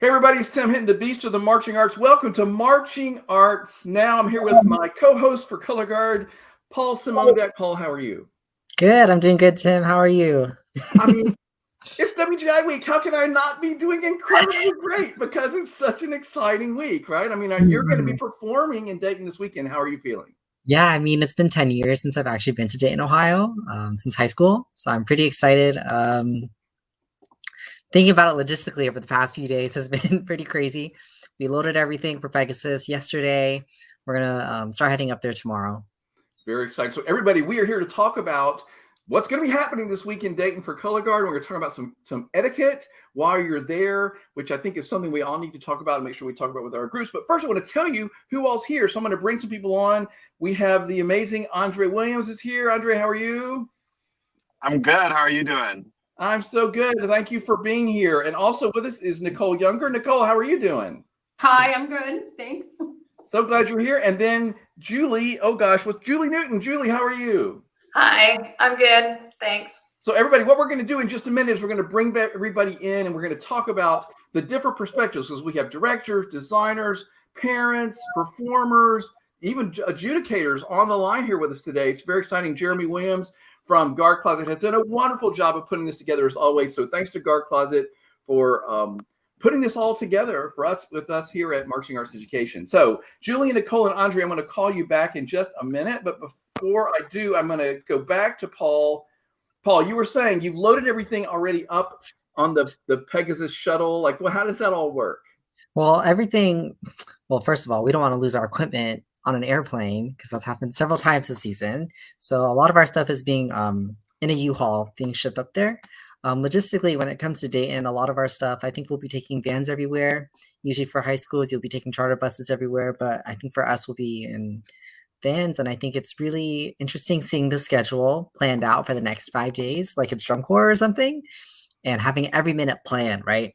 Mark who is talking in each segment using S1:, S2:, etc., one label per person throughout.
S1: Hey everybody, it's Tim hitting the beast of the marching arts. Welcome to Marching Arts Now. I'm here with my co-host for Color Guard, Paul Simondak. Paul, how are you?
S2: Good. I'm doing good, Tim. How are you?
S1: I mean, it's WGI week. How can I not be doing incredibly great? Because it's such an exciting week, right? I mean, you're going to be performing in Dayton this weekend. How are you feeling?
S2: Yeah, I mean, it's been 10 years since I've actually been to Dayton, Ohio, since high school. So I'm pretty excited. Thinking about it logistically over the past few days has been pretty crazy. We loaded everything for Pegasus yesterday. We're going to start heading up there tomorrow.
S1: Very excited. So everybody, we are here to talk about what's going to be happening this week in Dayton for Color Guard. We're going to talk about some etiquette while you're there, which I think is something we all need to talk about and make sure we talk about with our groups. But first, I want to tell you who all's here. So I'm going to bring some people on. We have the amazing Andre Williams is here. Andre, how are you?
S3: I'm good. How are you doing?
S1: I'm so good. Thank you for being here. And also with us is Nicole Younger. Nicole, how are you doing?
S4: Hi, I'm good. Thanks.
S1: So glad you're here. And then Julie, with Julie Newton. Julie, how are you?
S5: Hi, I'm good. Thanks.
S1: So everybody, what we're going to do in just a minute is we're going to bring back everybody in and we're going to talk about the different perspectives because we have directors, designers, parents, performers, even adjudicators on the line here with us today. It's very exciting. Jeremy Williams from Guard Closet has done a wonderful job of putting this together as always. So thanks to Guard Closet for putting this all together for us with us here at Marching Arts Education. So Julie, Nicole, and Andre, I'm going to call you back in just a minute. But before I do, I'm going to go back to Paul. Paul, you were saying you've loaded everything already up on the Pegasus shuttle. Like, how does that all work?
S2: Well, first of all, we don't want to lose our equipment on an airplane because that's happened several times this season. So a lot of our stuff is being in a U-Haul being shipped up there. Logistically, when it comes to Dayton, a lot of our stuff, I think we'll be taking vans everywhere. Usually for high schools, you'll be taking charter buses everywhere. But I think for us, we'll be in vans. And I think it's really interesting seeing the schedule planned out for the next 5 days, like it's drum corps or something, and having every minute planned, right?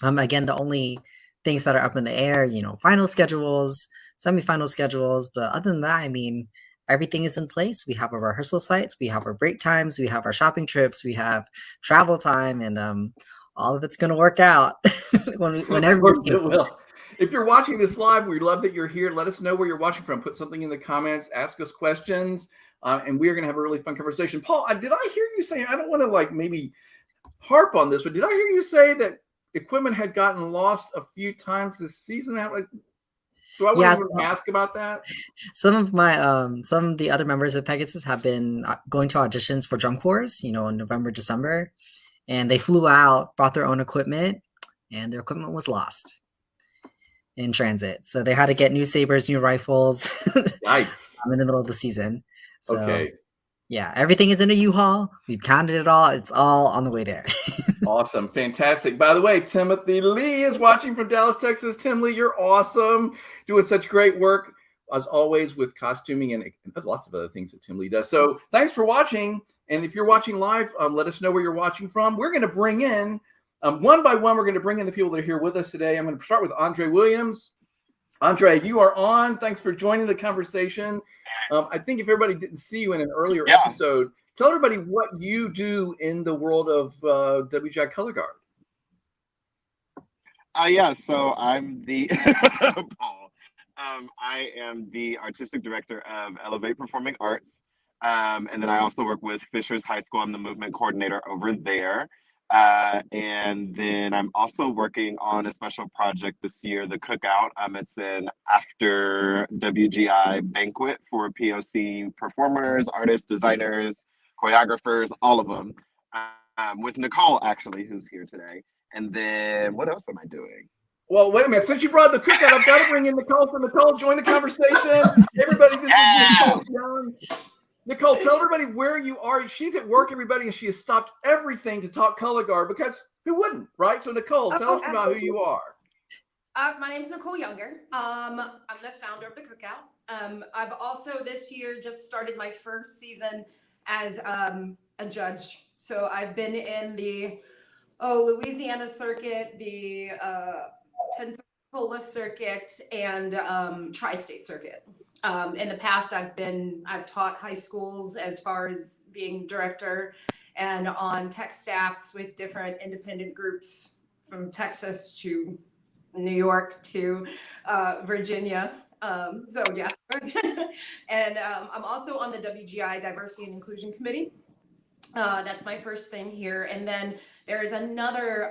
S2: Again, the only things that are up in the air, final schedules, semi-final schedules. But other than that, I mean, everything is in place. We have our rehearsal sites, we have our break times, we have our shopping trips, we have travel time, and all of it's going to work out whenever
S1: it will. If you're watching this live, we love that you're here. Let us know where you're watching from. Put something in the comments, ask us questions, and we're going to have a really fun conversation. Paul, did I hear you say, I don't want to maybe harp on this, but did I hear you say that equipment had gotten lost a few times this season? Do I want to ask about that?
S2: Some of the other members of Pegasus have been going to auditions for drum corps, in November, December, and they flew out, brought their own equipment, and their equipment was lost in transit. So they had to get new sabers, new rifles.
S1: Nice.
S2: In the middle of the season. So,
S1: okay.
S2: Yeah, everything is in a U-Haul. We've counted it all. It's all on the way there.
S1: Awesome. Fantastic. By the way, Timothy Lee is watching from Dallas, Texas. Tim Lee, you're awesome. Doing such great work, as always, with costuming and lots of other things that Tim Lee does. So thanks for watching. And if you're watching live, let us know where you're watching from. We're going to bring in, one by one, we're going to bring in the people that are here with us today. I'm going to start with Andre Williams. Andre, you are on. Thanks for joining the conversation. I think if everybody didn't see you in an earlier episode, tell everybody what you do in the world of WGI Color Guard.
S3: So I'm the Paul. I am the artistic director of Elevate Performing Arts, and then I also work with Fishers High School. I'm the movement coordinator over there. And then I'm also working on a special project this year, the Cookout. It's an after WGI banquet for POC performers, artists, designers, choreographers, all of them, with Nicole, actually, who's here today. And then what else am I doing?
S1: Well, wait a minute. Since you brought the Cookout, I've got to bring in Nicole. So Nicole, join the conversation. Everybody, this is Nicole Young. Nicole, tell everybody where you are. She's at work, everybody, and she has stopped everything to talk Color Guard because who wouldn't, right? So, Nicole, tell us about who you are.
S4: My name's Nicole Younger. I'm the founder of the Cookout. I've also this year just started my first season as a judge. So I've been in the Louisiana circuit, the Pensacola circuit, and tri-state circuit. In the past, I've taught high schools as far as being director and on tech staffs with different independent groups from Texas to New York to Virginia. So yeah, and I'm also on the WGI Diversity and Inclusion Committee. That's my first thing here, and then there is another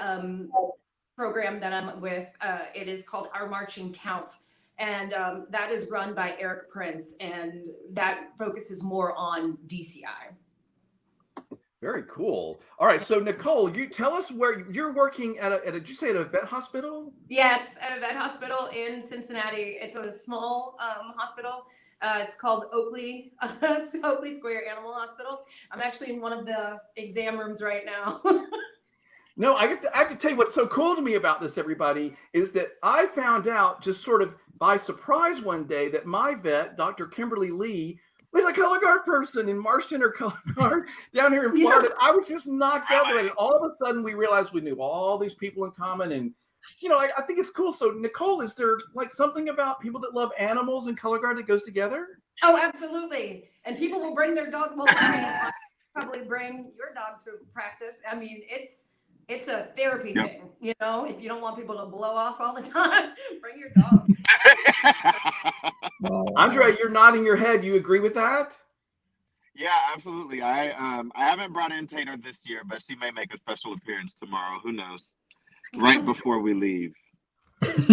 S4: program that I'm with. It is called Our Marching Counts, and that is run by Eric Prince, and that focuses more on DCI.
S1: Very cool. All right, so Nicole, you tell us where you're working at. Did you say at a vet hospital?
S4: Yes, at a vet hospital in Cincinnati. It's a small hospital. It's called Oakley Square Animal Hospital. I'm actually in one of the exam rooms right now.
S1: No, I have to tell you what's so cool to me about this, everybody, is that I found out just sort of by surprise one day that my vet, Dr. Kimberly Lee, was a color guard person in Marston or color guard down here in Florida. Yeah. I was just knocked out of it. And all of a sudden we realized we knew all these people in common. And, you know, I think it's cool. So Nicole, is there like something about people that love animals and color guard that goes together?
S4: Oh, absolutely. And people will bring their dog. Well, probably bring your dog to practice. I mean, it's a therapy thing, you know. If you don't want people to blow off all the time, bring your dog.
S1: Andre, you're nodding your head. You agree with that?
S3: Yeah, absolutely. I haven't brought in Tater this year, but she may make a special appearance tomorrow. Who knows? Right before we leave.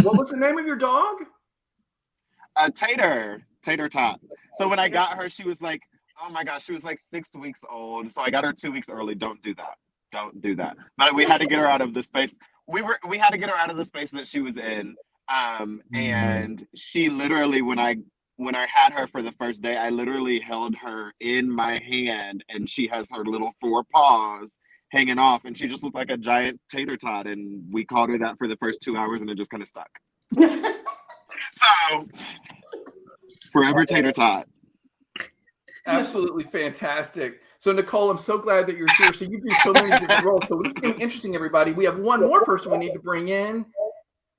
S1: What was the name of your dog?
S3: Tater Tot. So when I got her, she was like, oh my gosh, she was like 6 weeks old. So I got her 2 weeks early. Don't do that. But we had to get her out of the space. We had to get her out of the space that she was in. And she literally, when I had her for the first day, I literally held her in my hand, and she has her little 4 paws hanging off, and she just looked like a giant tater tot. And we called her that for the first 2 hours, and it just kind of stuck. So, forever tater tot.
S1: Absolutely fantastic. So Nicole, I'm so glad that you're here. So you do so many different roles. So this is going to be interesting, everybody. We have one more person we need to bring in,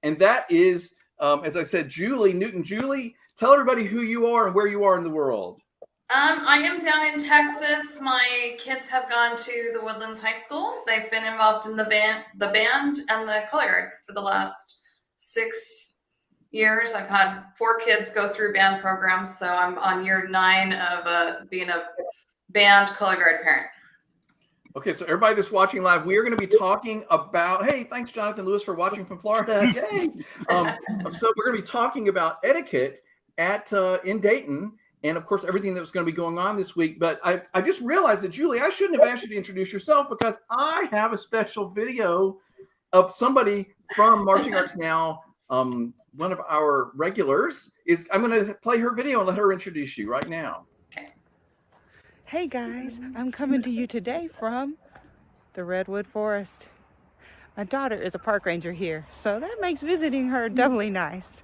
S1: and that is, as I said, Julie Newton. Julie, tell everybody who you are and where you are in the world.
S5: I am down in Texas. My kids have gone to the Woodlands High School. They've been involved in the band and the color guard for the last 6 years. I've had 4 kids go through band programs, so I'm on year 9 of being a band color guard parent.
S1: Okay, so everybody that's watching live, we are going to be talking about, hey, thanks Jonathan Lewis for watching from Florida. Yay! So we're going to be talking about etiquette in Dayton, and of course everything that was going to be going on this week. But I just realized that, Julie, I shouldn't have asked you to introduce yourself, because I have a special video of somebody from Marching Arts Now. One of our regulars is, I'm going to play her video and let her introduce you right now.
S6: Hey guys, I'm coming to you today from the Redwood Forest. My daughter is a park ranger here, so that makes visiting her doubly nice.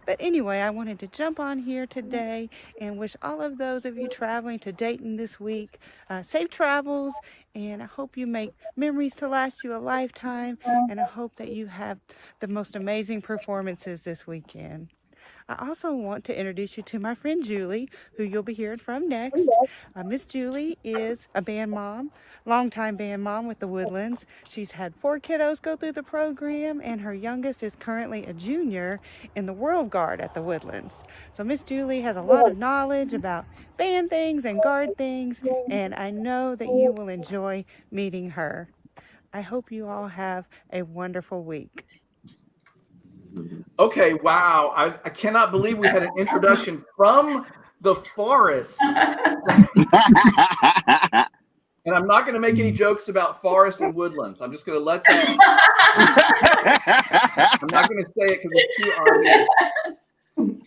S6: But anyway, I wanted to jump on here today and wish all of those of you traveling to Dayton this week safe travels, and I hope you make memories to last you a lifetime, and I hope that you have the most amazing performances this weekend. I also want to introduce you to my friend Julie, who you'll be hearing from next. Miss Julie is a band mom, longtime band mom with the Woodlands. She's had 4 kiddos go through the program, and her youngest is currently a junior in the World Guard at the Woodlands. So Miss Julie has a lot of knowledge about band things and guard things, and I know that you will enjoy meeting her. I hope you all have a wonderful week.
S1: Okay, wow. I cannot believe we had an introduction from the forest. And I'm not going to make any jokes about forest and woodlands. I'm just going to let that. I'm not going to say it because it's too obvious.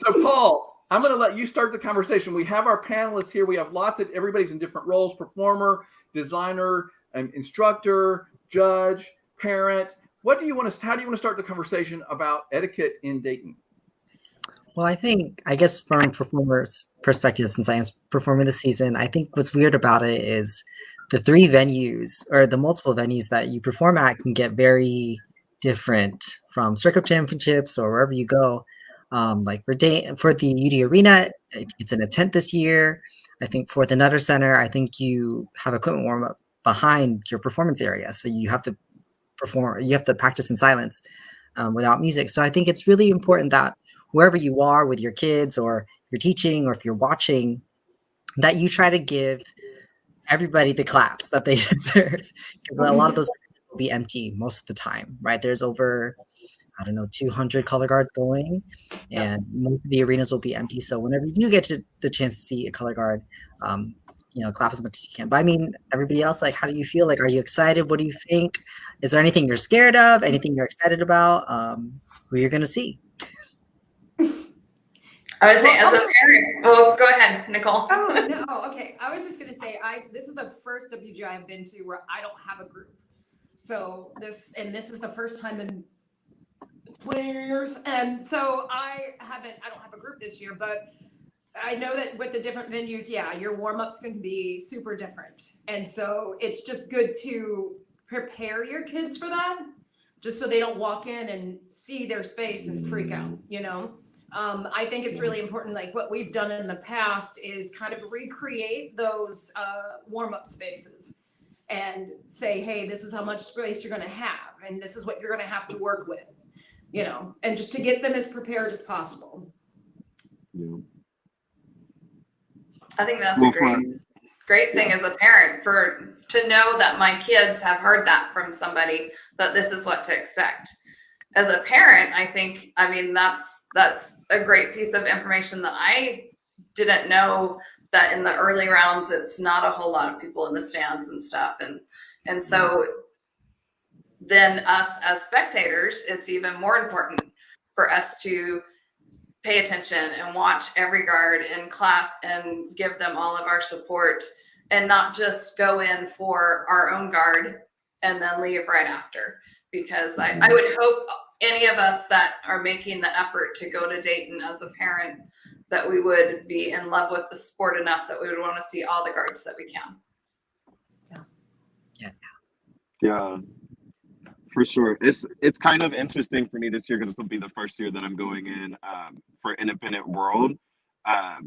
S1: So, Paul, I'm going to let you start the conversation. We have our panelists here. We have everybody's in different roles: performer, designer, instructor, judge, parent. How do you want to start the conversation about etiquette in Dayton?
S2: Well, I guess from a performer's perspective, since I am performing this season, I think what's weird about it is the 3 venues, or the multiple venues that you perform at, can get very different from circuit championships or wherever you go. Like for the UD Arena, it's in a tent this year. I think for the Nutter Center, I think you have equipment warm up behind your performance area, so you have to practice in silence. without music. So I think it's really important that wherever you are with your kids, or you're teaching, or if you're watching, that you try to give everybody the claps that they deserve, because a lot of those will be empty most of the time, right? There's over, I don't know, 200 color guards going, and most of the arenas will be empty. So whenever you do get to the chance to see a color guard, clap as much as you can. But I mean, everybody else, like, how do you feel? Like, are you excited? What do you think? Is there anything you're scared of? Anything you're excited about? Who you're gonna see?
S5: I would say, as a parent, oh, go ahead, Nicole.
S4: Oh, no, okay. I was just gonna say, this is the first WGI I've been to where I don't have a group. So this is the first time in 20 years. And so I don't have a group this year, but I know that with the different venues, your warm-up's going to be super different. And so it's just good to prepare your kids for that, just so they don't walk in and see their space and freak out, I think it's really important, like what we've done in the past is kind of recreate those warm-up spaces and say, hey, this is how much space you're going to have, and this is what you're going to have to work with, and just to get them as prepared as possible.
S3: Yeah.
S5: I think that's a great thing as a parent, to know that my kids have heard that from somebody, that this is what to expect. As a parent, I think, that's a great piece of information that I didn't know, that in the early rounds, it's not a whole lot of people in the stands and stuff. And so then us as spectators, it's even more important for us to pay attention and watch every guard and clap and give them all of our support, and not just go in for our own guard and then leave right after. Because I would hope any of us that are making the effort to go to Dayton as a parent, that we would be in love with the sport enough that we would want to see all the guards that we can.
S3: Yeah, for sure. It's kind of interesting for me this year, because this will be the first year that I'm going in for Independent World.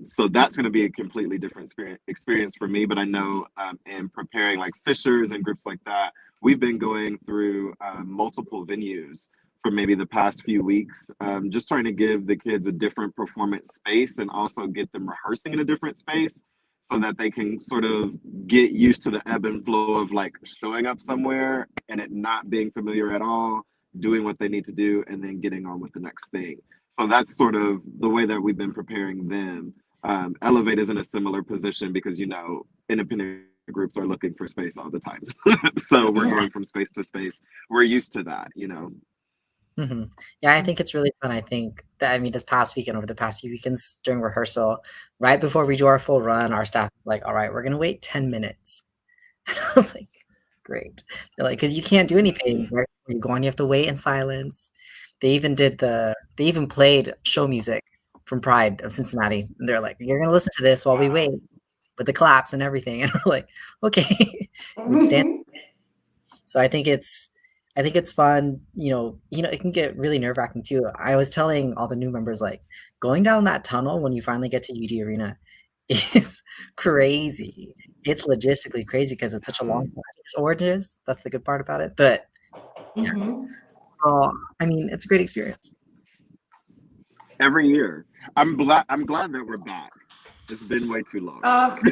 S3: So that's going to be a completely different experience for me. But I know in preparing like Fishers and groups like that, we've been going through multiple venues for maybe the past few weeks, just trying to give the kids a different performance space, and also get them rehearsing in a different space, so that they can sort of get used to the ebb and flow of like showing up somewhere and it not being familiar at all, doing what they need to do, and then getting on with the next thing. So that's sort of the way that we've been preparing them. Elevate is in a similar position, because, independent groups are looking for space all the time. So we're going from space to space. We're used to that,
S2: Mm-hmm. Yeah, I think it's really fun. I think that, this past weekend, over the past few weekends during rehearsal, right before we do our full run, our staff is like, all right, we're going to wait 10 minutes. And I was like, great. They're like, because you can't do anything. Right? When you go on, you have to wait in silence. They even played show music from Pride of Cincinnati. And they're like, you're going to listen to this while we wait, with the claps and everything. And we're like, okay. We'd stand. So I think it's fun. It can get really nerve-wracking too. I was telling all the new members, like, going down that tunnel when you finally get to UD Arena is crazy. It's logistically crazy because it's such a long flight. It's oranges. That's the good part about it. But it's a great experience.
S3: Every year. I'm glad that we're back. It's been way too long.
S4: Oh, so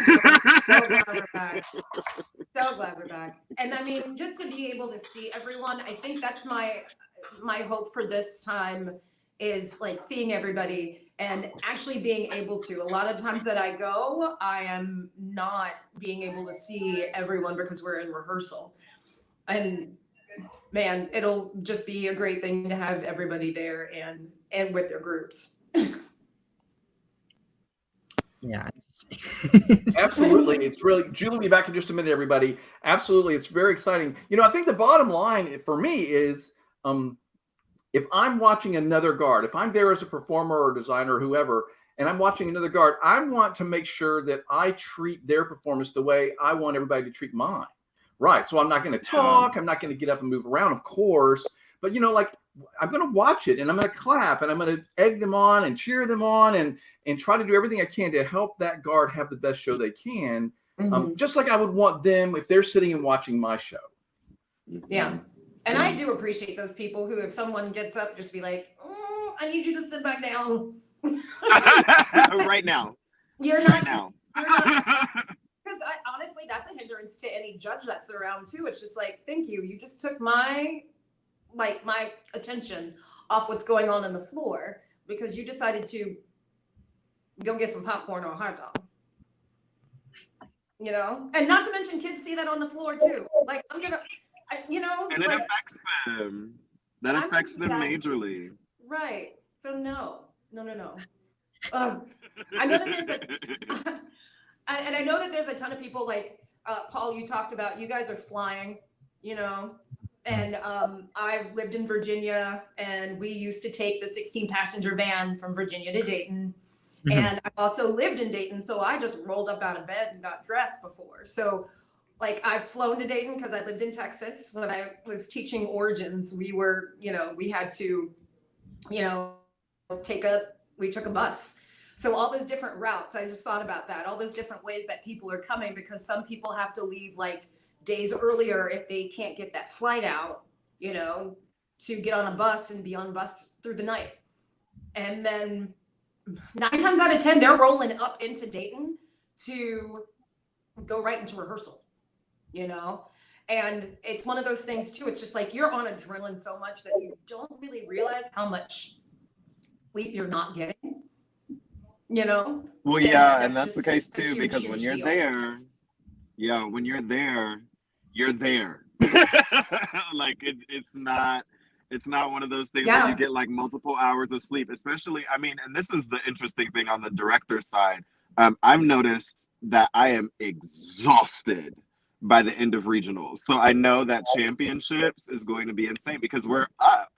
S4: glad we're back. So glad we're back. And just to be able to see everyone, I think that's my hope for this time, is like seeing everybody and actually being able to. A lot of times that I go, I am not being able to see everyone because we're in rehearsal. And man, it'll just be a great thing to have everybody there and with their groups.
S2: Yeah.
S1: Absolutely. It's really, Julie will be back in just a minute, everybody. Absolutely. It's very exciting. I think the bottom line for me is, if I'm watching another guard, if I'm there as a performer or designer or whoever, and I'm watching another guard, I want to make sure that I treat their performance the way I want everybody to treat mine. Right. So I'm not going to talk. I'm not going to get up and move around, of course. But, I'm going to watch it, and I'm going to clap, and I'm going to egg them on and cheer them on, and try to do everything I can to help that guard have the best show they can. Just like I would want them if they're sitting and watching my show.
S4: Yeah. And I do appreciate those people who, if someone gets up, just be like, I need you to sit back down.
S3: Right now.
S4: You're
S3: Right
S4: not,
S3: now.
S4: you're not. Because honestly, that's a hindrance to any judge that's around too. It's just like, thank you. You just took my attention off what's going on the floor because you decided to go get some popcorn or a hot dog. You know, and not to mention kids see that on the floor too. Like and it
S3: affects them. That affects them majorly.
S4: Right. So no. I know that there's and I know that there's a ton of people like Paul. You talked about you guys are flying, you know, and I lived in Virginia, and we used to take the 16-passenger van from Virginia to Dayton. And I also lived in Dayton, so I just rolled up out of bed and got dressed before. So, like, I've flown to Dayton because I lived in Texas. When I was teaching origins, we were, we had to, we took a bus. So all those different routes, I just thought about that. All those different ways that people are coming, because some people have to leave like days earlier if they can't get that flight out, to get on a bus and be on bus through the night. And then 9 times out of 10, they're rolling up into Dayton to go right into rehearsal, and it's one of those things too. It's just like you're on adrenaline so much that you don't really realize how much sleep you're not getting,
S3: Well, yeah, and that's the case too, because when you're there, you're there. Like it's not one of those things where you get like multiple hours of sleep, especially, and this is the interesting thing on the director side. I've noticed that I am exhausted by the end of regionals. So I know that championships is going to be insane because we're up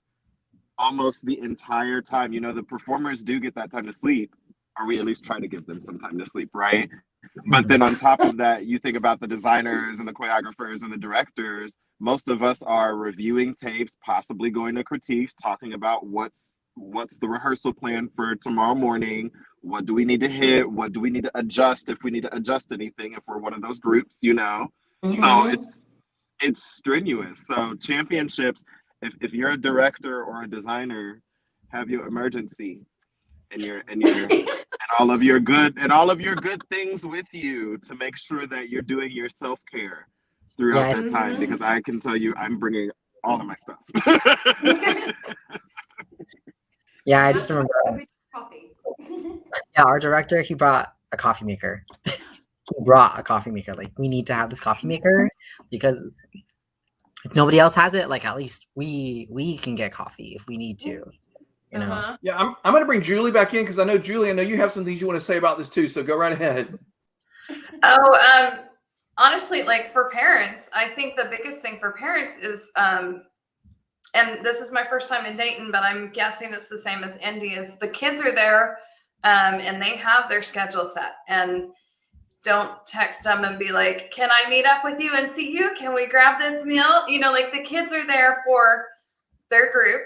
S3: almost the entire time. The performers do get that time to sleep, or we at least try to give them some time to sleep, right? But then on top of that, you think about the designers and the choreographers and the directors. Most of us are reviewing tapes, possibly going to critiques, talking about what's the rehearsal plan for tomorrow morning. What do we need to hit? What do we need to adjust if we need to adjust anything, if we're one of those groups, So it's strenuous. So championships, if you're a director or a designer, have your emergency and all of your good things with you to make sure that you're doing your self-care throughout that time, because I can tell you I'm bringing all of my stuff.
S2: Yeah, I just remember. Yeah, our director, he brought a coffee maker. Like, we need to have this coffee maker because if nobody else has it, like, at least we can get coffee if we need to.
S1: Yeah, I'm going to bring Julie back in because I know, Julie, you have some things you want to say about this too. So go right ahead.
S5: Honestly, like for parents, I think the biggest thing for parents is, and this is my first time in Dayton, but I'm guessing it's the same as Indy, is the kids are there and they have their schedule set, and don't text them and be like, can I meet up with you and see you? Can we grab this meal? Like the kids are there for their group.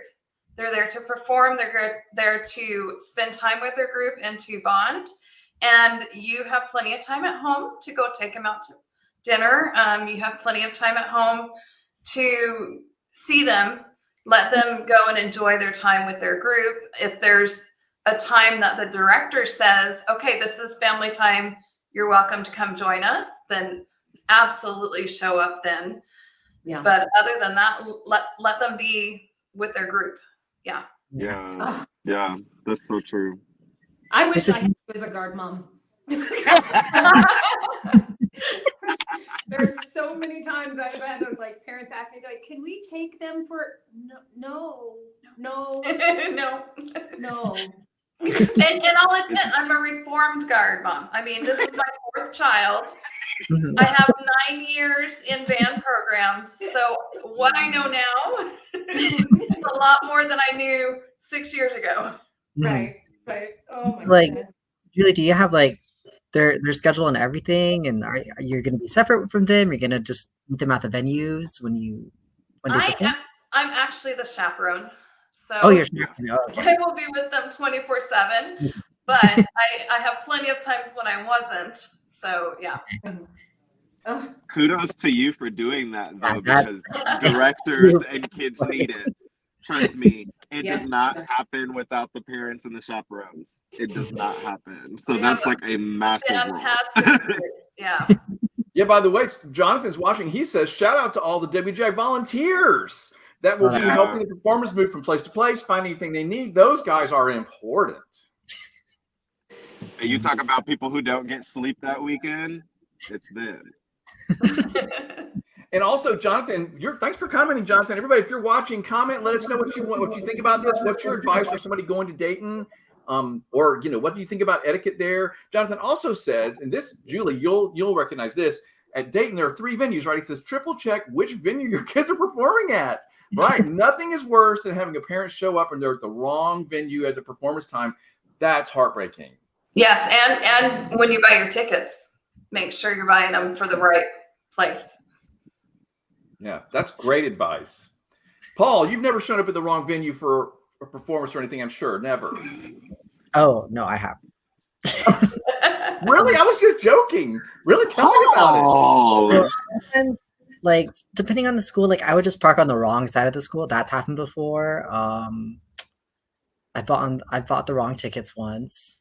S5: They're there to perform. They're there to spend time with their group and to bond. And you have plenty of time at home to go take them out to dinner. You have plenty of time at home to see them, let them go and enjoy their time with their group. If there's a time that the director says, okay, this is family time, you're welcome to come join us, then absolutely show up then. Yeah. But other than that, let them be with their group. Yeah.
S3: Yeah. Yeah. That's so true.
S4: I wish I was a guard mom. There's so many times I've had like parents ask me, like, can we take them for no.
S5: And I'll admit, I'm a reformed guard mom. This is my 4th child. I have 9 years in band programs. So what I know now is a lot more than I knew 6 years ago.
S4: Right. Oh my
S2: goodness. Julie, do you have like their schedule and everything? And are you going to be separate from them? You're going to just meet them at the venues when they perform?
S5: I'm actually the chaperone. So
S2: okay.
S5: I will be with them 24/7, but I have plenty of times when I wasn't. So yeah.
S4: Ugh.
S3: Kudos to you for doing that, though,
S2: Yeah,
S3: because directors and kids need it. Trust me, it
S4: Yes.
S3: does not happen without the parents and the chaperones. It does not happen. So
S5: We
S3: that's
S5: have
S3: like a massive role.
S5: fantastic group. Yeah.
S1: Yeah, by the way, Jonathan's watching. He says, shout out to all the WJ volunteers that will be
S3: Yeah.
S1: helping the performers move from place to place, find anything they need. Those guys are important.
S3: And you talk about people who don't get sleep that weekend, it's them.
S1: And also, Jonathan, thanks for commenting, Jonathan. Everybody, if you're watching, comment. Let us know what you think about this. What's your advice for somebody going to Dayton? Or what do you think about etiquette there? Jonathan also says, and this, Julie, you'll recognize this. At Dayton, there are 3 venues, right? He says, triple check which venue your kids are performing at. Right? Nothing is worse than having a parent show up and they're at the wrong venue at the performance time. That's heartbreaking.
S5: Yes, and when you buy your tickets, make sure you're buying them for the right place.
S1: Yeah, that's great advice. Paul, you've never shown up at the wrong venue for a performance or anything, I'm sure. Never.
S2: Oh, no, I have.
S1: Really? I was just joking. Really? Tell me about it.
S3: Oh,
S2: And like, depending on the school, like I would just park on the wrong side of the school. That's happened before. I bought the wrong tickets once.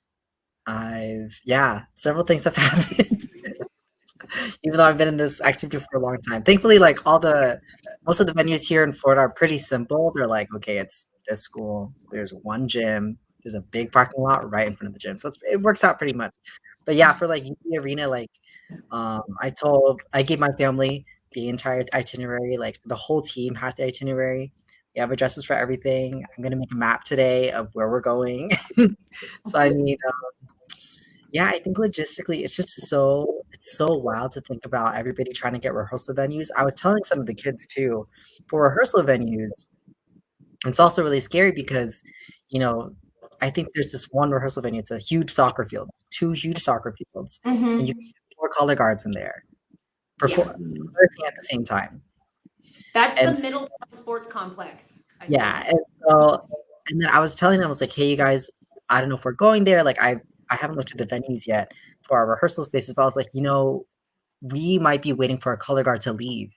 S2: Several things have happened. Even though I've been in this activity for a long time. Thankfully, like most of the venues here in Florida are pretty simple. They're like, okay, it's this school. There's one gym. There's a big parking lot right in front of the gym. So it works out pretty much. But yeah, for like UP Arena, like I gave my family the entire itinerary. Like the whole team has the itinerary. We have addresses for everything. I'm gonna make a map today of where we're going. So I mean, yeah, I think logistically, it's so wild to think about everybody trying to get rehearsal venues. I was telling some of the kids too, for rehearsal venues, it's also really scary because, I think there's this one rehearsal venue. It's a huge soccer field, 2 huge soccer fields, and you can have 4 color guards in there performing at the same time.
S4: That's
S2: And
S4: the Middletown Sports Complex. I
S2: Yeah,
S4: think.
S2: and then I was telling them, I was like, "Hey, you guys, I don't know if we're going there. Like, I haven't looked at the venues yet for our rehearsal spaces, but I was like, we might be waiting for a color guard to leave,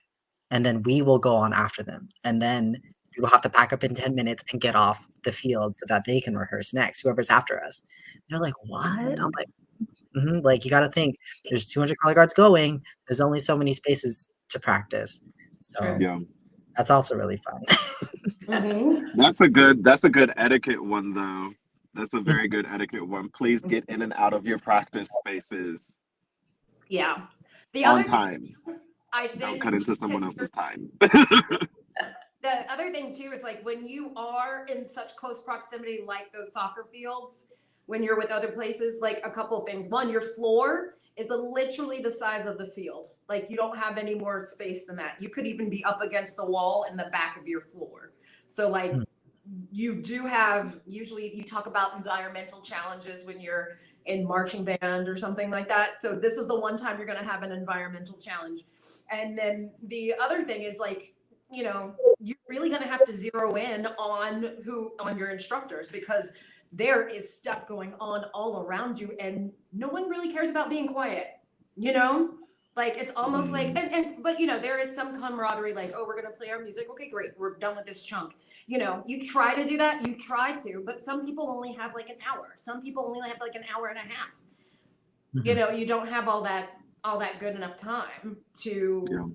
S2: and then we will go on after them, and then we will have to pack up in 10 minutes and get off the field so that they can rehearse next, whoever's after us." They're like, "What?" I'm like, like you got to think. There's 200 color guards going. There's only so many spaces to practice, so
S4: True.
S3: yeah.
S2: that's also really fun.
S4: Mhm.
S3: That's a good etiquette one, though. That's a very good etiquette one. Please get in and out of your practice spaces
S4: Yeah. The
S3: on
S4: other thing
S3: time.
S4: I
S3: Don't
S4: think
S3: cut into someone else's time.
S4: the other thing too is like when you are in such close proximity, like those soccer fields, when you're with other places, like a couple of things. One, your floor is literally the size of the field. Like you don't have any more space than that. You could even be up against the wall in the back of your floor. So like you do have, usually you talk about environmental challenges when you're in marching band or something like that. So this is the one time you're going to have an environmental challenge. And then the other thing is like, you're really going to have to zero in on your instructors, because there is stuff going on all around you and no one really cares about being quiet, like it's almost like, but there is some camaraderie, like, oh, we're going to play our music. Okay, great. We're done with this chunk. You try to do that, but some people only have like an hour. Some people only have like an hour and a half. You don't have all that good enough time to,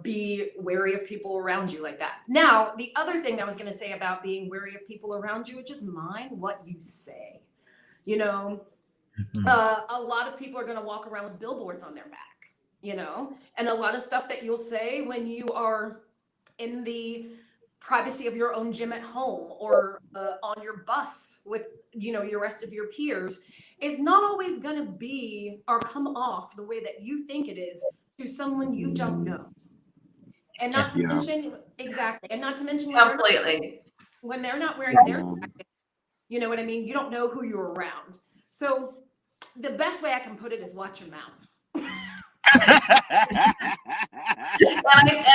S4: be wary of people around you like that. Now, the other thing I was going to say about being wary of people around you is just mind what you say. A lot of people are going to walk around with billboards on their back, and a lot of stuff that you'll say when you are in the privacy of your own gym at home or on your bus with, your rest of your peers is not always going to be or come off the way that you think it is to someone you don't know. And not to mention, exactly. And not to mention when they're not wearing their jacket, you know what I mean? You don't know who you're around. So the best way I can put it is watch your mouth.
S5: And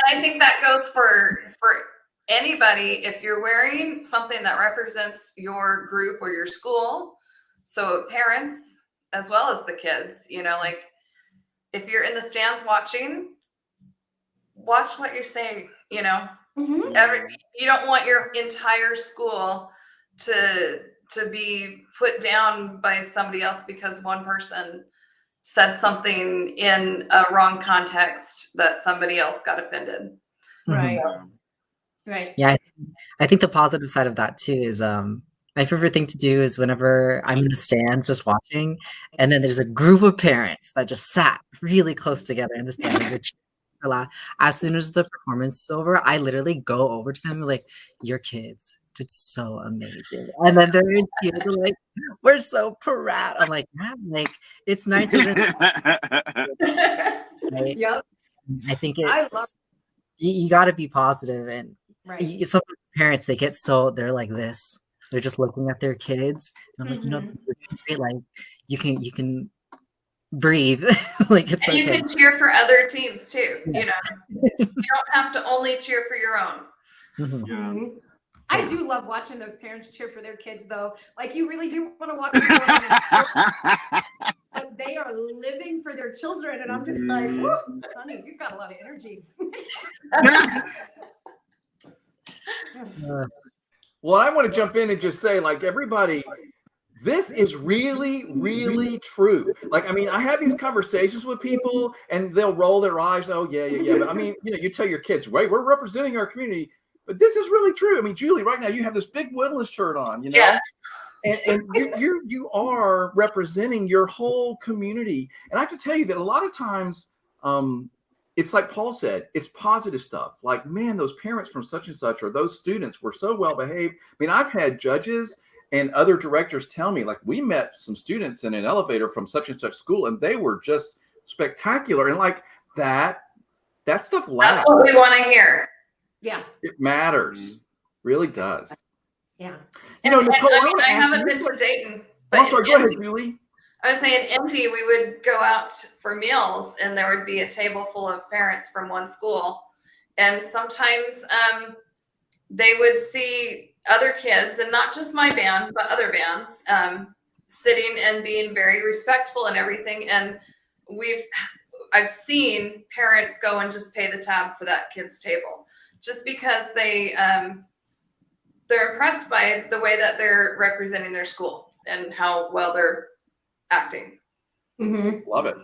S5: I think that goes for anybody. If you're wearing something that represents your group or your school, so parents as well as the kids, like if you're in the stands watching, watch what you're saying, you know. You don't want your entire school to be put down by somebody else because one person said something in a wrong context that somebody else got offended.
S4: Right.
S2: Mhm.
S4: Right.
S2: Yeah, I think the positive side of that too is my favorite thing to do is whenever I'm in the stands just watching, and then there's a group of parents that just sat really close together in the stands and they're cheering loud. As soon as the performance is over, I literally go over to them and like, your kids did so amazing. And then they're in tears, they're like, we're so proud. I'm like, yeah, like it's nicer than right?
S4: Yep.
S2: I think
S4: I love
S2: it's you got to be positive and
S4: right.
S2: some parents they're like this, they're just looking at their kids and I'm like, like you can breathe. Like it's
S5: And you
S2: okay.
S5: can cheer for other teams too. You know, you don't have to only cheer for your own.
S2: Mhm.
S4: I do love watching those parents cheer for their kids, though. Like you really do want to watch them go in, but they are living for their children, and I'm just like, whoa, honey, you've got a lot of energy.
S1: Well, I want to jump in and just say, like, everybody, this is really, really true. Like, I mean, I have these conversations with people and they'll roll their eyes. Oh, yeah. But I mean, you tell your kids, wait, we're representing our community. But this is really true. I mean, Julie, right now you have this big Woodlands shirt on,
S5: Yes.
S1: and you are representing your whole community. And I have to tell you that a lot of times, it's like Paul said, it's positive stuff. Like, man, those parents from such and such, or those students were so well behaved. I mean, I've had judges and other directors tell me, like, we met some students in an elevator from such and such school, and they were just spectacular. And like that stuff lasts.
S5: That's what we want to hear.
S4: Yeah.
S1: It matters. Really does.
S4: Yeah.
S1: Nicole,
S5: I haven't been to Dayton. But
S1: I'm sorry, go ahead, Julie.
S5: I was saying empty, we would go out for meals and there would be a table full of parents from one school. And sometimes they would see other kids, and not just my band, but other bands, sitting and being very respectful and everything. And I've seen parents go and just pay the tab for that kid's table just because they're impressed by the way that they're representing their school and how well they're acting.
S1: Love it.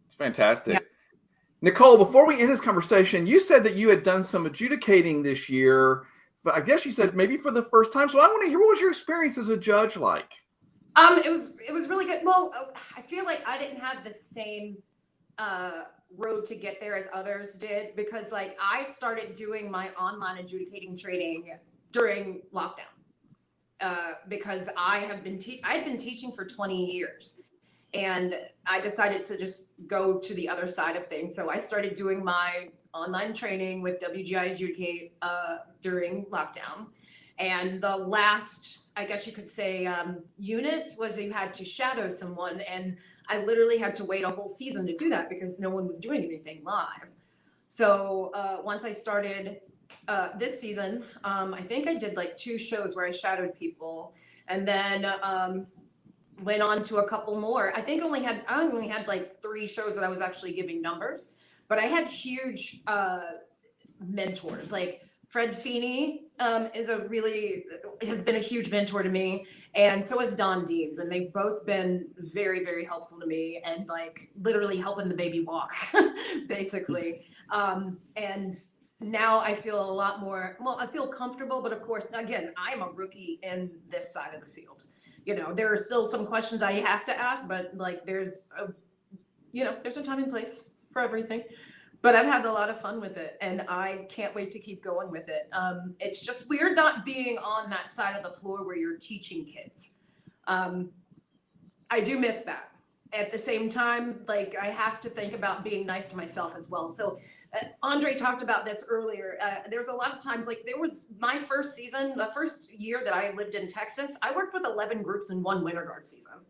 S1: It's fantastic. Yeah. Nicole, before we end this conversation, you said that you had done some adjudicating this year, but I guess you said maybe for the first time. So I want to hear, what was your experience as a judge like?
S4: It was really good. Well, I feel like I didn't have the same road to get there as others did, because like I started doing my online adjudicating training during lockdown. Because I had been teaching for 20 years, and I decided to just go to the other side of things. So I started doing my online training with WGI Adjudicate during lockdown. And the last, I guess you could say, unit was you had to shadow someone, and I literally had to wait a whole season to do that because no one was doing anything live. So once I started this season, I think I did like 2 shows where I shadowed people, and then went on to a couple more. I only had like 3 shows that I was actually giving numbers, but I had huge mentors. Like Fred Feeney has been a huge mentor to me, and so has Don Deans, and they've both been very, very helpful to me, and like literally helping the baby walk, basically. And now I feel a lot more, I feel comfortable, but of course, again, I'm a rookie in this side of the field. There are still some questions I have to ask, but like there's a time and place for everything. But I've had a lot of fun with it, and I can't wait to keep going with it. It's just weird not being on that side of the floor where you're teaching kids. I do miss that. At the same time, like I have to think about being nice to myself as well. So Andre talked about this earlier. There's a lot of times, like there was my first season, the first year that I lived in Texas, I worked with 11 groups in one winter guard season.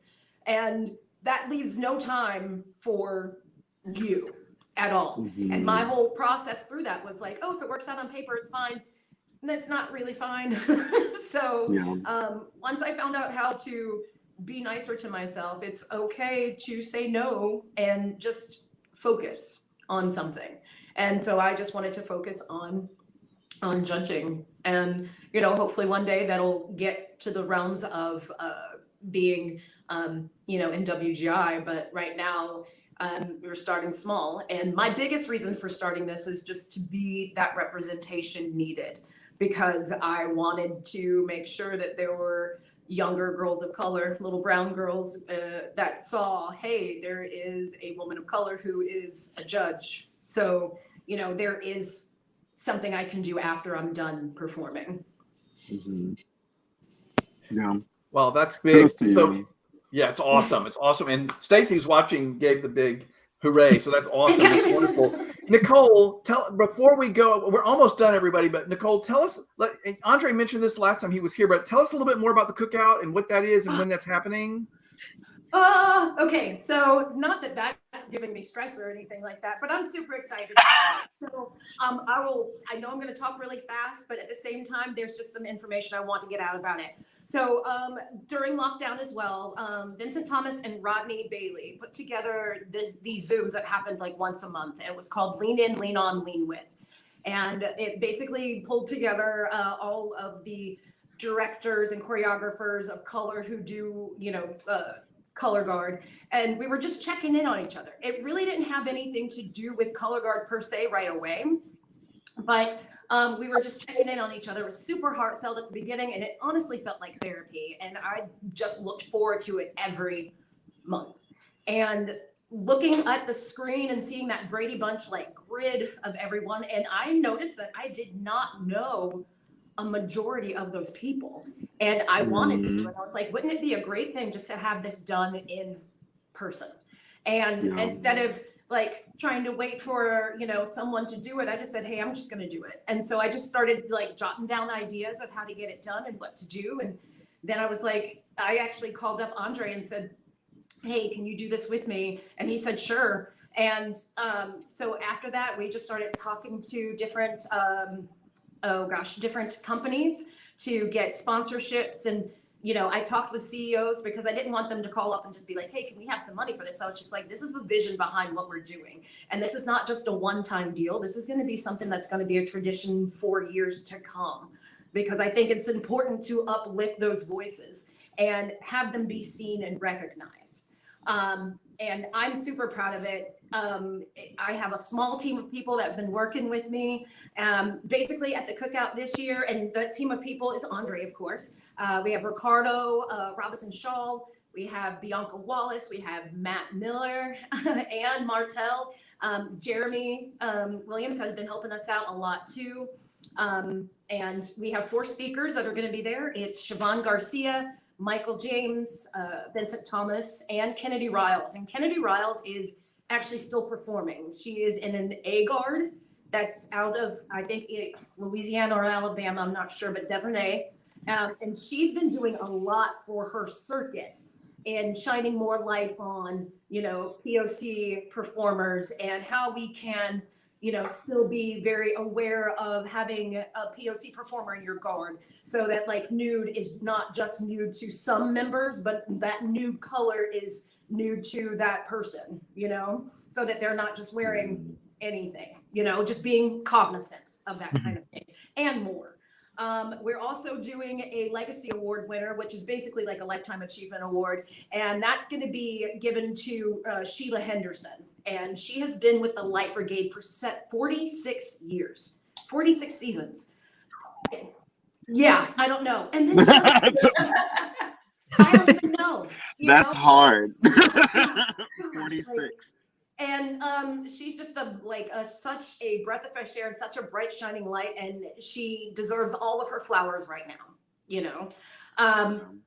S4: And that leaves no time for you at all. And my whole process through that was like, oh, if it works out on paper, it's fine. And that's not really fine. So once I found out how to be nicer to myself, it's okay to say no and just focus on something. And so I just wanted to focus on judging, and hopefully one day that'll get to the realms of being in WGI. But right now we're starting small, and my biggest reason for starting this is just to be that representation needed, because I wanted to make sure that there were younger girls of color, little brown girls that saw, hey, there is a woman of color who is a judge. So, there is something I can do after I'm done performing.
S3: Mm-hmm. Yeah.
S1: Well, that's big.
S3: To
S1: So,
S3: you.
S1: yeah, it's awesome. It's awesome. And Stacy's watching, gave the big hooray. So that's awesome. It's wonderful. Nicole, before we go, we're almost done, everybody. But Nicole, tell us. Andre mentioned this last time he was here, but tell us a little bit more about the cookout and what that is and when that's happening.
S4: Okay, so not that that's giving me stress or anything like that, but I'm super excited. So I know I'm going to talk really fast, but at the same time, there's just some information I want to get out about it. So during lockdown as well, Vincent Thomas and Rodney Bailey put together these Zooms that happened like once a month. It was called Lean In, Lean On, Lean With. And it basically pulled together all of the directors and choreographers of color who do, color guard, and we were just checking in on each other. It really didn't have anything to do with color guard per se right away, but we were just checking in on each other. It was super heartfelt at the beginning, and it honestly felt like therapy, and I just looked forward to it every month. And looking at the screen and seeing that Brady Bunch like grid of everyone, and I noticed that I did not know a majority of those people, and I wanted to, and I was like, wouldn't it be a great thing just to have this done in person? And instead of like trying to wait for someone to do it, I just said, hey, I'm just going to do it. And so I just started like jotting down ideas of how to get it done and what to do. And then I was like, I actually called up Andre and said, hey, can you do this with me? And he said, sure. And so after that, we just started talking to different different companies to get sponsorships. And I talked with CEOs because I didn't want them to call up and just be like, hey, can we have some money for this? I was just like, this is the vision behind what we're doing, and this is not just a one-time deal. This is going to be something that's going to be a tradition for years to come, because I think it's important to uplift those voices and have them be seen and recognized. And I'm super proud of it. I have a small team of people that have been working with me basically at the cookout this year. And the team of people is Andre, of course. We have Ricardo Robinson Shaw. We have Bianca Wallace. We have Matt Miller and Martell. Jeremy Williams has been helping us out a lot too. And we have 4 speakers that are going to be there. It's Siobhan Garcia, Michael James, Vincent Thomas, and Kennedy Riles. And Kennedy Riles is actually still performing. She is in an A guard that's out of, I think, Louisiana or Alabama, I'm not sure, but Devernay. And she's been doing a lot for her circuit and shining more light on, POC performers and how we can, still be very aware of having a POC performer in your guard, so that like nude is not just nude to some members, but that nude color is nude to that person, so that they're not just wearing anything, just being cognizant of that kind of thing and more. We're also doing a legacy award winner, which is basically like a lifetime achievement award. And that's going to be given to Sheila Henderson. And she has been with the Light Brigade for 46 years, 46 seasons. Yeah, I don't know. And then I don't even know.
S3: That's hard. 46.
S4: And she's just such a breath of fresh air and such a bright shining light, and she deserves all of her flowers right now,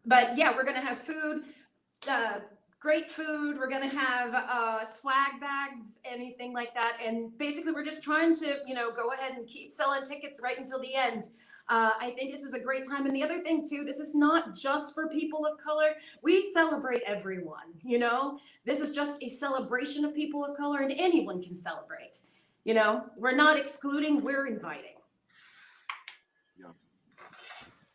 S4: but yeah, we're gonna have food, great food. We're gonna have swag bags, anything like that, and basically we're just trying to go ahead and keep selling tickets right until the end. I think this is a great time. And the other thing too, this is not just for people of color. We celebrate everyone, this is just a celebration of people of color, and anyone can celebrate. We're not excluding, we're inviting.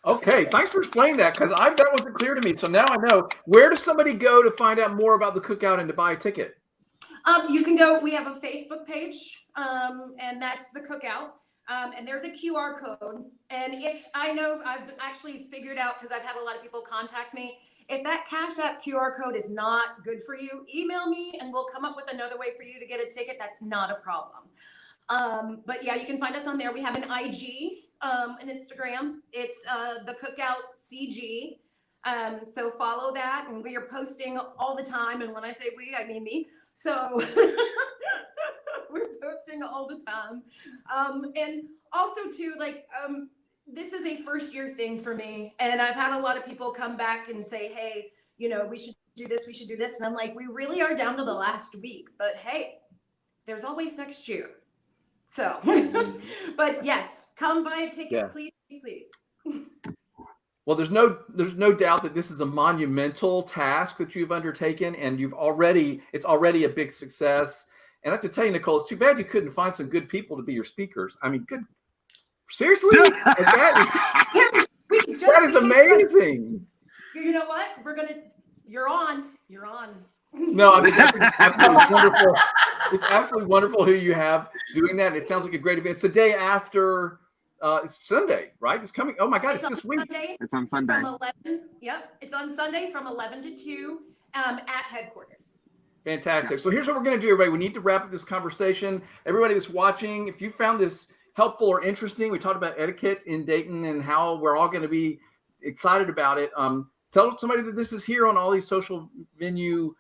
S1: Okay, thanks for explaining that, because that wasn't clear to me. So now I know. Where does somebody go to find out more about the cookout and to buy a ticket?
S4: You can go, we have a Facebook page, and that's the Cookout. And there's a QR code. And if I know, I've actually figured out, because I've had a lot of people contact me, if that Cash App QR code is not good for you, email me and we'll come up with another way for you to get a ticket. That's not a problem. But yeah, you can find us on there. We have an IG, an Instagram. It's the Cookout CG. So follow that, and we are posting all the time. And when I say we, I mean me. So we're posting all the time. And also too, this is a first year thing for me. And I've had a lot of people come back and say, hey, we should do this, we should do this. And I'm like, we really are down to the last week, but hey, there's always next year. So, but yes, come buy a ticket, please, please.
S1: Well, there's no doubt that this is a monumental task that you've undertaken, and it's already a big success. And I have to tell you, Nicole, it's too bad you couldn't find some good people to be your speakers. I mean, good. Seriously? That is amazing.
S4: You know what? You're on.
S1: No, I mean, that's absolutely wonderful. It's absolutely wonderful who you have doing that. It sounds like a great event. It's the day after. It's Sunday, right? It's coming. Oh my God, it's this week.
S3: It's on Sunday.
S4: From 11. Yep, it's on Sunday from 11 to 2 at headquarters.
S1: Fantastic. So here's what we're going to do, everybody. We need to wrap up this conversation. Everybody that's watching, if you found this helpful or interesting, we talked about etiquette in Dayton and how we're all going to be excited about it. Tell somebody that this is here on all these social venue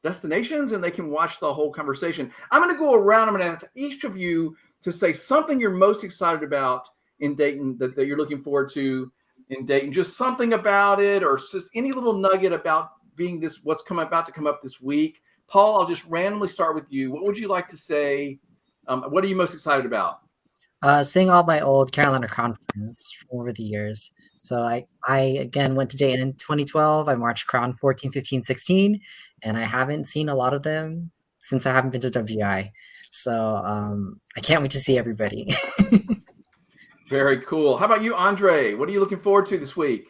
S1: destinations, and they can watch the whole conversation. I'm going to go around. I'm going to ask each of you to say something you're most excited about in Dayton that you're looking forward to in Dayton. Just something about it, or just any little nugget about being what's about to come up this week. Paul, I'll just randomly start with you. What would you like to say? What are you most excited about?
S2: Seeing all my old Carolina Crown friends from over the years. So I again went to Dayton in 2012. I marched Crown 14, 15, 16, and I haven't seen a lot of them since I haven't been to WI. So I can't wait to see everybody.
S1: Very cool. How about you, Andre? What are you looking forward to this week?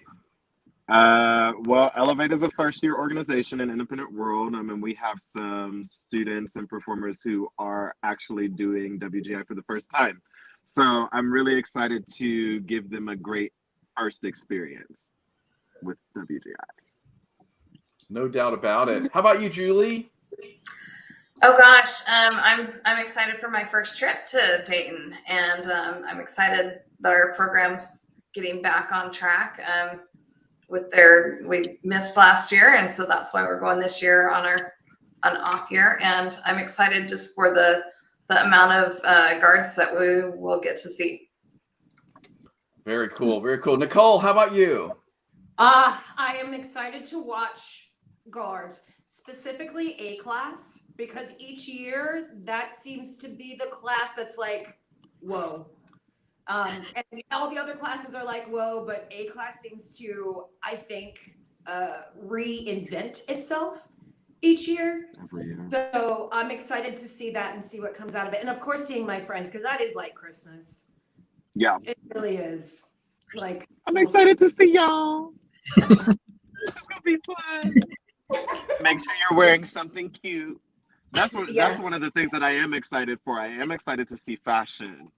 S3: Well, Elevate is a first-year organization in Independent World. I mean, we have some students and performers who are actually doing WGI for the first time. So I'm really excited to give them a great first experience with WGI.
S1: No doubt about it. How about you, Julie?
S5: Oh gosh, I'm excited for my first trip to Dayton, and I'm excited that our program's getting back on track. We missed last year, and so that's why we're going this year on an off year. And I'm excited just for the amount of guards that we will get to see.
S1: Very cool, very cool. Nicole, how about you?
S4: I am excited to watch guards, specifically A class, because each year that seems to be the class that's like, whoa. And all the other classes are like, whoa, but A class seems to, I think, reinvent itself each year. So I'm excited to see that and see what comes out of it. And of course, seeing my friends, because that is like Christmas.
S3: Yeah.
S4: It really is. Like,
S3: I'm excited to see y'all. It's gonna be fun. Make sure you're wearing something cute. That's one of the things that I am excited for. I am excited to see fashion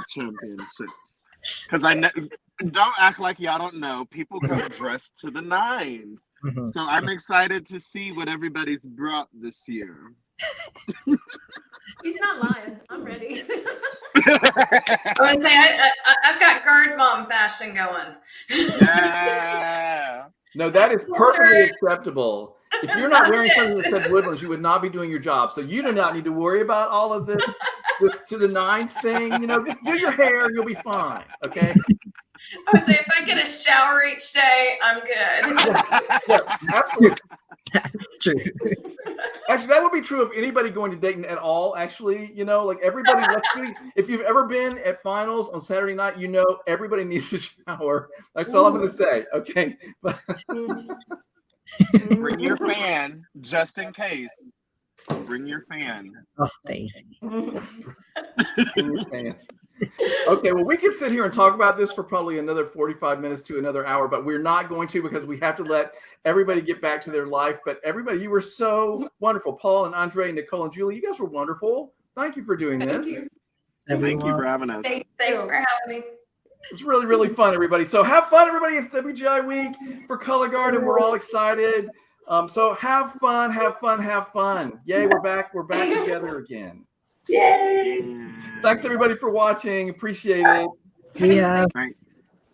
S3: championships. Because don't act like y'all don't know. People come dressed to the nines. Mm-hmm. So I'm excited to see what everybody's brought this year.
S4: He's not lying. I'm ready.
S5: I would say I've got guard mom fashion going.
S3: Yeah.
S1: No, that is perfectly acceptable. If you're not wearing something that said Woodlands, you would not be doing your job. So you do not need to worry about all of this to the nines thing. Just do your hair and you'll be fine. Okay.
S5: I would say if I get a shower each day, I'm good.
S1: Yeah, absolutely.
S2: That's true.
S1: Actually, that would be true of anybody going to Dayton at all. Actually, like everybody, if you've ever been at finals on Saturday night, everybody needs to shower. That's all I'm going to say. Okay.
S3: Bring your fan just in case. Bring your fan.
S2: Oh, Daisy.
S1: Okay, well, we could sit here and talk about this for probably another 45 minutes to another hour, but we're not going to because we have to let everybody get back to their life. But everybody, you were so wonderful. Paul and Andre, Nicole and Julie, you guys were wonderful. Thank you for doing this.
S3: Thank you for having us.
S5: Thanks for having me.
S1: It's really, really fun, everybody. So have fun, everybody. It's WGI week for Color Guard, and we're all excited. So have fun, have fun, have fun. Yay, we're back. We're back together again.
S5: Yay!
S1: Thanks, everybody, for watching. Appreciate it.
S2: Yeah.
S3: Thank-